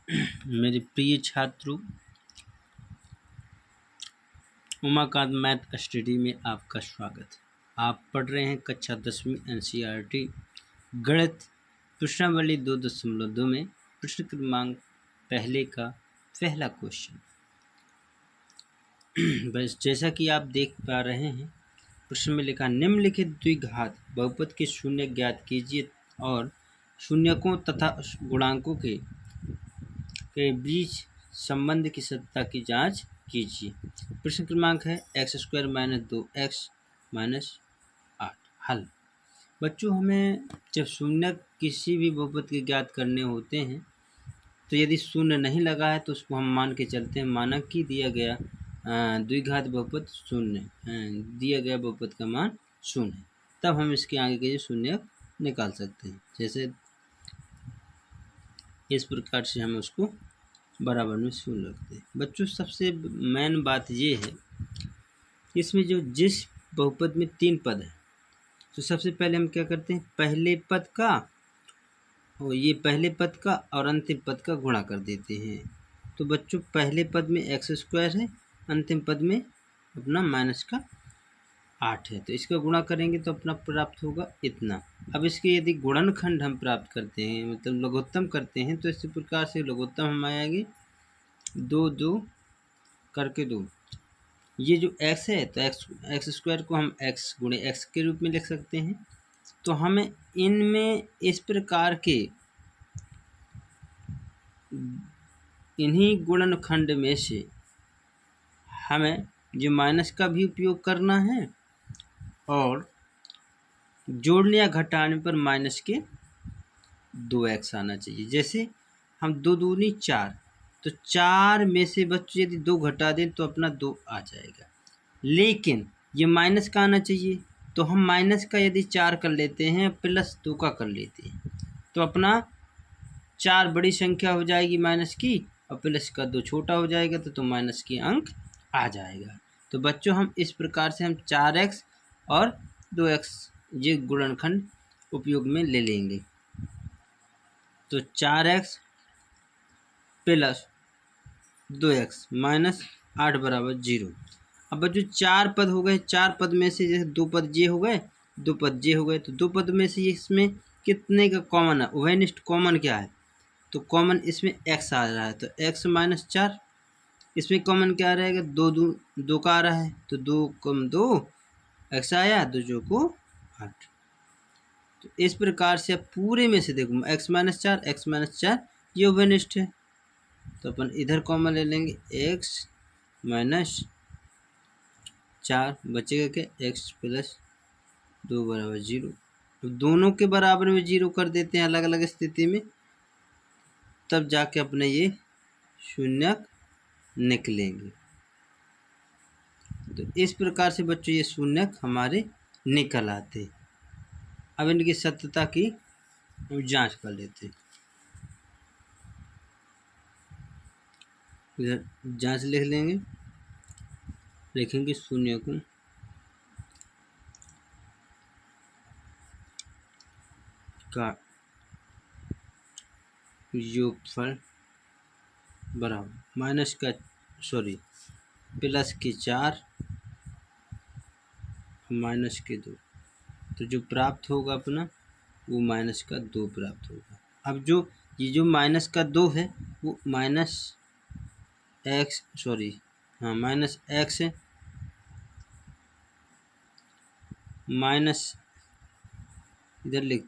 मेरे प्रिय छात्रों, उमाकांत मैथ स्टडी में आपका स्वागत है। आप पढ़ रहे हैं कक्षा 10वीं NCERT गणित प्रश्नावली 2.2 में प्रश्न क्रमांक पहले का पहला क्वेश्चन। बस जैसा कि आप देख पा रहे हैं, प्रश्न में लिखा निम्नलिखित द्विघात बहुपद के शून्य ज्ञात कीजिए और शून्यकों तथा गुणांकों के बीच संबंध की सत्यता की जांच कीजिए। प्रश्न क्रमांक है x² - 2x - 8। हल। बच्चों, हमें जब शून्य किसी भी बहुपद के ज्ञात करने होते हैं तो यदि शून्य नहीं लगा है तो उसको हम मान के चलते हैं, माना कि दिया गया द्विघात बहुपद शून्य, दिया गया बहुपद का मान शून्य है, तब हम इसके आगे के शून्य निकाल सकते हैं। जैसे इस प्रकार से हम उसको बराबर में शून्य रखते हैं। बच्चों, सबसे मेन बात ये है, इसमें जिस बहुपद में 3 पद है तो सबसे पहले हम क्या करते हैं, पहले पद का और अंतिम पद का गुणा कर देते हैं। तो बच्चों, पहले पद में x² है, अंतिम पद में अपना -8 है, तो इसका गुणा करेंगे तो अपना प्राप्त होगा इतना। अब इसके यदि गुणनखंड हम प्राप्त करते हैं, मतलब लघुत्तम करते हैं, तो इसी प्रकार से लघुत्तम हम आएंगे 2 करके 2। ये जो x है तो x² को हम x गुणे x के रूप में लिख सकते हैं। तो हमें इनमें इस प्रकार के इन्हीं गुणनखंड में से हमें जो माइनस का भी उपयोग करना है और जोड़ने या घटाने पर माइनस के 2x आना चाहिए। जैसे हम 2 दूनी 4, तो 4 में से बच्चों यदि 2 घटा दें तो अपना 2 आ जाएगा, लेकिन ये माइनस का आना चाहिए। तो हम माइनस का यदि 4 कर लेते हैं प्लस 2 का कर लेते हैं तो अपना 4 बड़ी संख्या हो जाएगी माइनस की, और प्लस का 2 छोटा हो जाएगा, तो माइनस की अंक आ जाएगा। तो बच्चों, हम इस प्रकार से हम 4x और 2x ये गुणनखंड उपयोग में ले लेंगे। तो 4x प्लस 2x माइनस 8 बराबर 0। अब बच्चों, 4 पद हो गए, 4 पद में से जैसे 2 पद ये हो गए, 2 पद ये हो गए, तो 2 पद में से इसमें कितने का कॉमन है, उभयनिष्ठ कॉमन क्या है, तो कॉमन इसमें x आ रहा है, तो x - 4। इसमें कॉमन क्या रहेगा, 2 का आ रहा है, तो 2 कम 2 x आया, 2 जो को 8। तो इस प्रकार से अब पूरे में से देखो x - 4 ये उभयनिष्ठ है, तो अपन इधर कॉमन ले लेंगे, x - 4 बचेगा क्या, x + 2 बराबर 0। तो दोनों के बराबर में 0 कर देते हैं अलग अलग स्थिति में, तब जाके अपने ये शून्यक निकलेंगे। तो इस प्रकार से बच्चों ये शून्यक हमारे निकल आते। अब इनकी सत्यता की जांच कर लेते। इधर जांच लिख लेंगे, लिखेंगे शून्यकों का योगफल बराबर प्लस के 4 माइनस के 2, तो जो प्राप्त होगा अपना वो -2 प्राप्त होगा। अब ये जो -2 है वो माइनस x है, माइनस इधर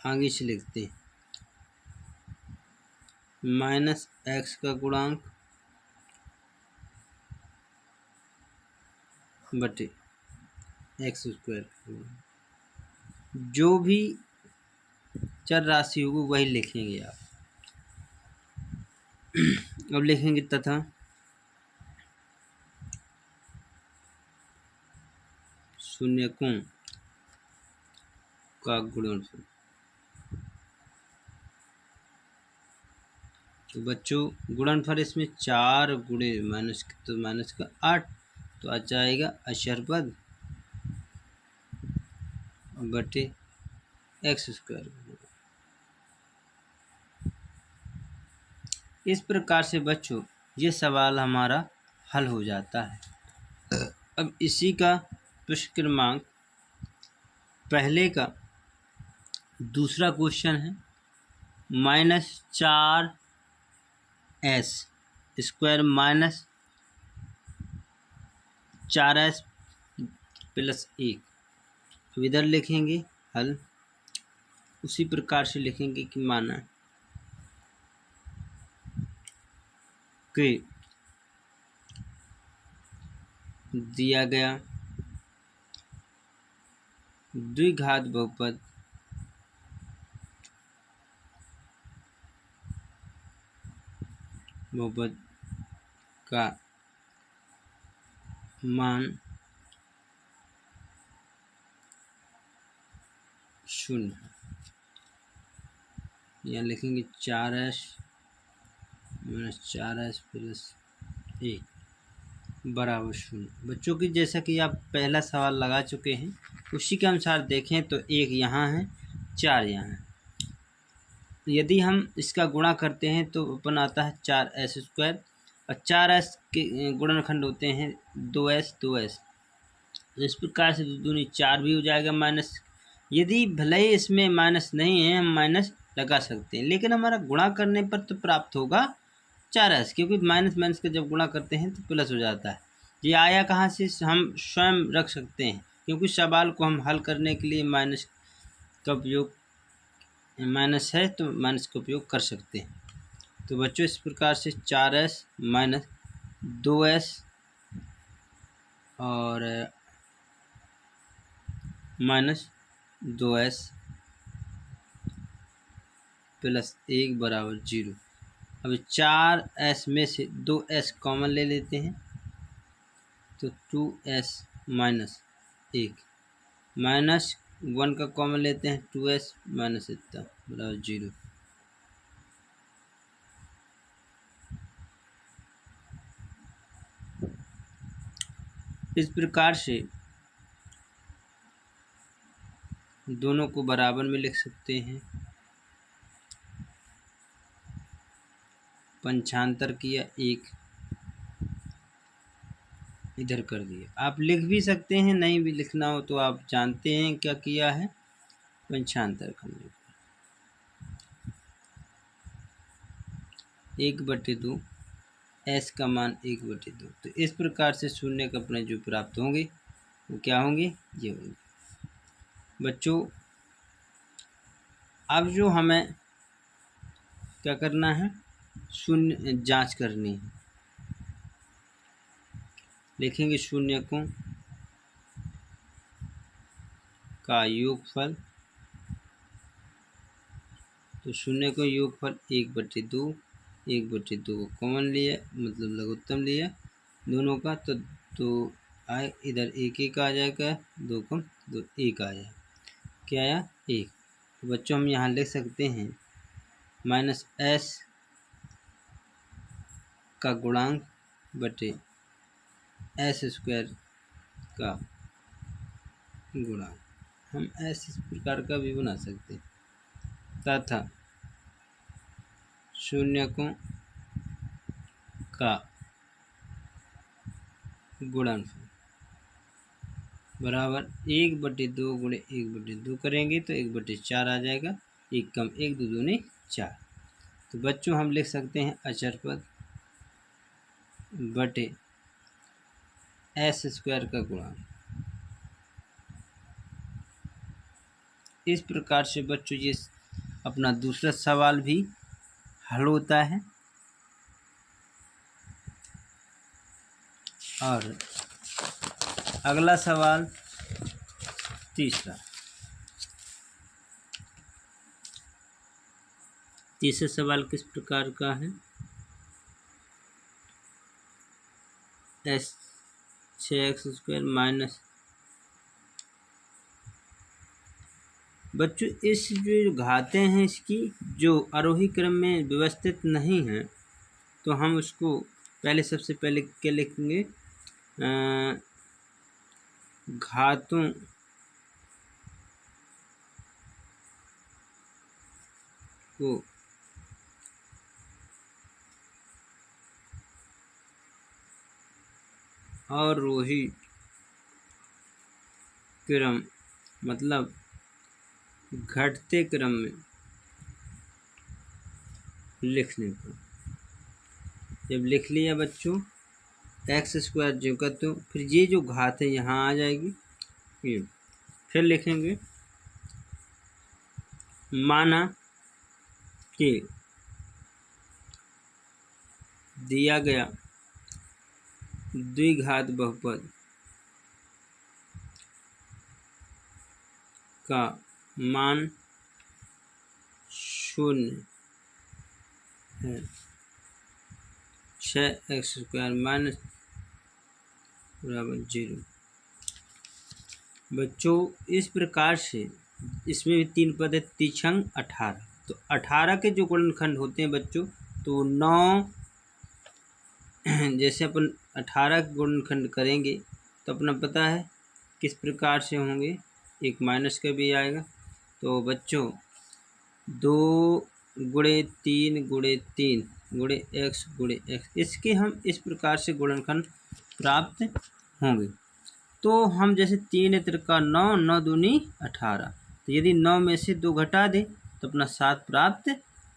आगे से लिखते हैं, -x का गुणांक बटे x²। जो भी चर राशि होगी वही लिखेंगे आप। अब लिखेंगे तथा शून्यकों का गुणनफल। तो बच्चों, गुणनफल इसमें 4 गुणे माइनस का 8, तो आ जाएगा अक्षर पद बटे x²। इस प्रकार से बच्चों ये सवाल हमारा हल हो जाता है। अब इसी का प्रश्न क्रमांक पहले का दूसरा क्वेश्चन है -4s² माइनस 4s+1। अब इधर लिखेंगे हल, उसी प्रकार से लिखेंगे कि माना कि दिया गया द्विघात बहुपद का मान 0 है। यहाँ लिखेंगे 4s - 4s+1 बराबर 0। बच्चों की जैसा कि आप पहला सवाल लगा चुके हैं उसी के अनुसार देखें तो 1 यहाँ है, 4 यहाँ है। यदि हम इसका गुणा करते हैं तो अपन आता है 4s² और 4s के गुणनखंड होते हैं 2s 2s। इस प्रकार से 2 दूनी 4 भी हो जाएगा माइनस। यदि भले ही इसमें माइनस नहीं है हम माइनस लगा सकते हैं, लेकिन हमारा गुणा करने पर तो प्राप्त होगा 4s, क्योंकि माइनस माइनस का जब गुणा करते हैं तो प्लस हो जाता है। ये आया कहाँ से हम स्वयं रख सकते हैं, क्योंकि सवाल को हम हल करने के लिए माइनस का उपयोग, माइनस है तो माइनस का उपयोग कर सकते हैं। तो बच्चों इस प्रकार से 4s माइनस 2s और माइनस 2s प्लस 1 बराबर 0। अब 4s में से 2s कॉमन ले लेते हैं तो 2s माइनस 1 माइनस 1 का कॉमन लेते हैं 2s माइनस इतना बराबर 0। इस प्रकार से दोनों को बराबर में लिख सकते हैं। पंचांतर किया, 1 इधर कर दिया। आप लिख भी सकते हैं, नहीं भी लिखना हो तो आप जानते हैं क्या किया है, पंचांतर करने पर 1/2 s का मान 1/2। तो इस प्रकार से शून्य का अपने जो प्राप्त होंगे वो क्या होंगे, ये होंगे। बच्चों अब जो हमें क्या करना है, शून्य जांच करनी है। लिखेंगे शून्य का योगफल, तो शून्य को योगफल 1/2, 1/2 को कॉमन लिया मतलब लघुत्तम लिया दोनों का, तो आए इधर 1 आ जाएगा, 2 को 2 1 आ जाएगा, क्या आया 1। तो बच्चों हम यहाँ लिख सकते हैं -s का गुणांक बटे s² का गुणांक। हम इस प्रकार का भी बना सकते हैं तथा शून्य का गुणनफल बराबर 1/2 गुणे 1/2 करेंगे तो 1/4 आ जाएगा। 1 कम 1 2 दूनी 4। तो बच्चों हम लिख सकते हैं अचर पद बटे s² का गुणांक। इस प्रकार से बच्चों ये अपना दूसरा सवाल भी हल होता है। और अगला सवाल तीसरा सवाल किस प्रकार का है, 6x² माइनस। बच्चों इस जो घातें हैं इसकी जो आरोही क्रम में व्यवस्थित नहीं है, तो हम उसको पहले सबसे पहले क्या लिखेंगे, घातों को आरोही क्रम मतलब घटते क्रम में लिखने पर। जब लिख लिया बच्चों एक्स स्क्वायर जो का, तो फिर ये जो घात है यहाँ आ जाएगी। ये फिर लिखेंगे माना कि दिया गया द्विघात बहुपद का मान 0 है, 6x² माइनस बराबर 0। बच्चों इस प्रकार से इसमें भी 3 पद है, 3×6 18। तो 18 के जो गुणनखंड होते हैं बच्चों, तो 9 जैसे अपन 18 के गुणनखंड करेंगे तो अपना पता है किस प्रकार से होंगे, एक माइनस का भी आएगा। तो बच्चों 2 गुणे 3 गुणे 3 गुणे x, इसके हम इस प्रकार से गुणनखंड प्राप्त होंगे। तो हम जैसे 3 त्रिका 9, 9 दूनी 18, तो यदि 9 में से 2 घटा दें तो अपना 7 प्राप्त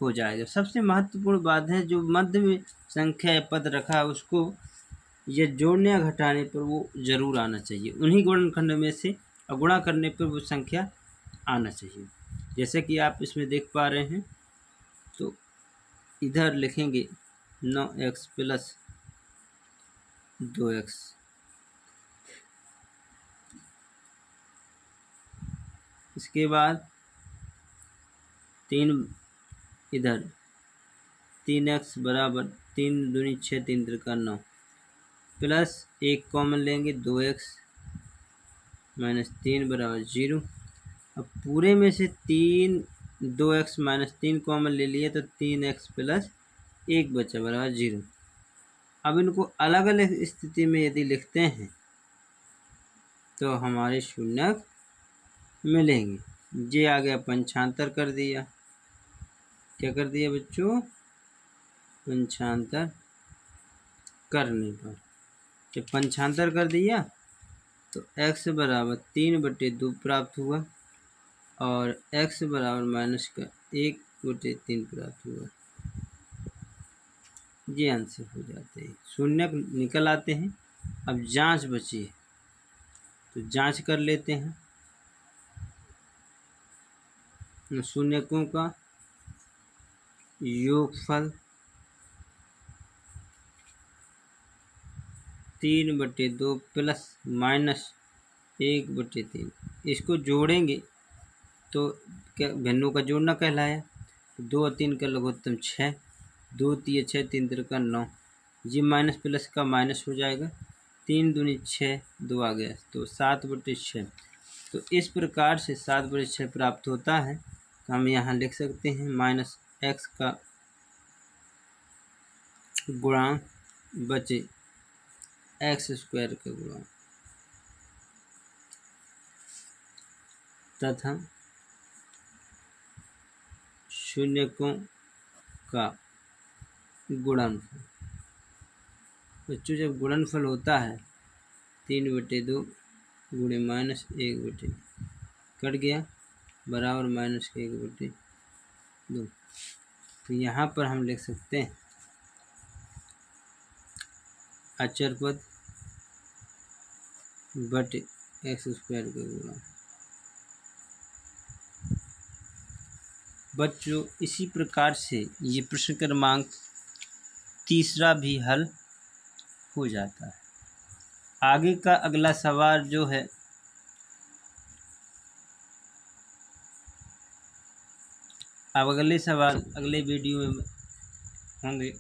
हो जाएगा। सबसे महत्वपूर्ण बात है, जो मध्य में संख्या या पद रखा है उसको ये जोड़ने या घटाने पर वो जरूर आना चाहिए, उन्हीं गुणनखंड में से, और गुणा करने पर वो संख्या आना चाहिए। जैसे कि आप इसमें देख पा रहे हैं, तो इधर लिखेंगे 9x प्लस 2x, इसके बाद 3 इधर 3x बराबर 3 दूनी 6 3 त्रिका 9 प्लस 1 कॉमन लेंगे 2x माइनस 3 बराबर 0। अब पूरे में से 2x माइनस 3 कॉमन ले लिए तो 3x प्लस 1 बचा बराबर 0। अब इनको अलग अलग स्थिति में यदि लिखते हैं तो हमारे शून्यक मिलेंगे। ये आ गया पंचांतर कर दिया, क्या कर दिया बच्चों, पंचांतर करने पर जब पंचांतर कर दिया तो x बराबर 3/2 प्राप्त हुआ और x बराबर माइनस का 1/3 प्राप्त हुआ। ये आंसर हो जाते हैं, शून्य निकल आते हैं। अब जांच बची है तो जांच कर लेते हैं शून्यकों का योगफल 3/2 प्लस माइनस 1/3, इसको जोड़ेंगे तो क्या भिन्नों का जोड़ना कहलाया। 2 और 3 का लघुत्तम 6, 2 3 6 3 त्रिका 9, ये माइनस प्लस का माइनस हो जाएगा, 3 दूनी 6 2 आ गया तो 7/6। तो इस प्रकार से 7/6 प्राप्त होता है। तो हम यहाँ लिख सकते हैं माइनस x का गुणांक बचे x² का गुणांक तथा शून्यकों का गुणनफल। बच्चों जब गुणनफल होता है 3/2 गुणे माइनस 1/2 कट गया बराबर माइनस 1/2। तो यहाँ पर हम लिख सकते हैं अचर पद बटे x² का गुणा। बच्चों इसी प्रकार से ये प्रश्न क्रमांक 3 भी हल हो जाता है। आगे का अगला सवाल जो है अब अगले सवाल अगले वीडियो में होंगे।